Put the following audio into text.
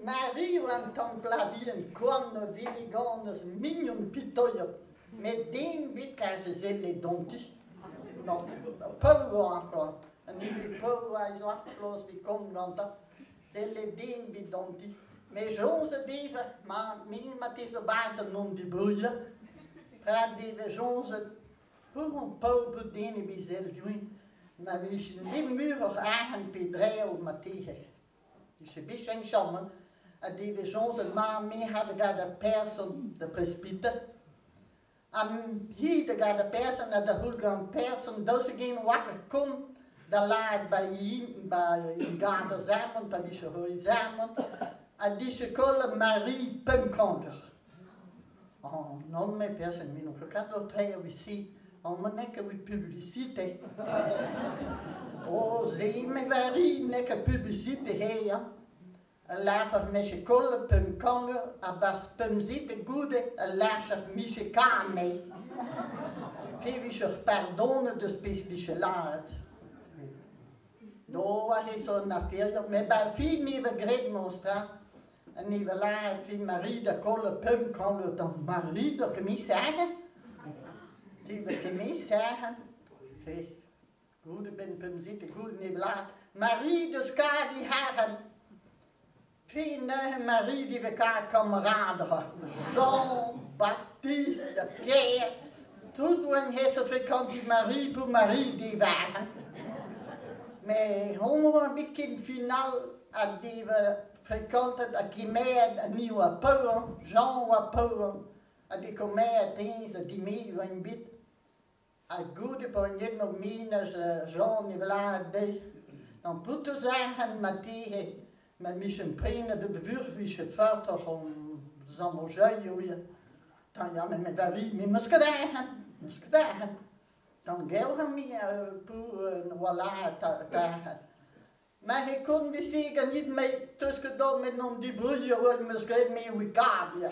Marie want dan klavien kon viliganes mignon pitoyo. Met den bit kan ze zelle donti. Nou, Paul encore. En nu Paul is afgelost, die komt dan dat. Zelle den bit donti. Maar zo'n ze deven, maar het is op buiten om die boeien. Gaat deven zo'n ze, hoe een Paul moet denen bij zelf doen. Maar we zijn die muur ook aan pedreil met tegen. Dus je bent geen samen. En die we zo'n ze maar mee hadden gaat de persen, de presbyter. En hier gaat de persen naar de hulgaan persen, dat ze geen wakker komt. Dan laat bij Gader samen, bij die hooi samen. En die kolen Marie Pumkander. Oh, non me persen min, ik had nog twee wc. Oh, maar nekken we publiciteit. Oh, zie me Marie, nekken publiciteit, hé ja. En later met je kolen Pumkander, en was Pumzite goede, en later misje kane. Geef je pardon de specifieke laat. Nou, dat is zo'n affaire. Maar bij veel nieuwe gredmonstra, en nieuwe laat, vindt Marie de kolen Pumkander, dan Marie, dat kan je zeggen. Die wil je mee zeggen. Goede ben Pumzite, goede nieuwe laat. Marie de ska die haren. Veel Marie die we elkaar kameraden hadden. Jean-Baptiste, Pierre. Toen heeft het vakant die Marie voor Marie die waren. Maar honger een beetje in het finale die we vakanten, dat ik mij een nieuwe Paul, Jean Paul. En die kon mij tegen die mee een beetje. En goede van je nog meer als Jean die we laten bij. Dan moeten zeggen met tegen. Maar misschien prenen de bewurvische vader om zo'n zuijoeien. Dan ja, met Marie, met muskedagen. Dan gelden we voor voilà dagen. Maar hij kon me zeker niet mee tussen dat met om die broeien hoor, misschien mee with God.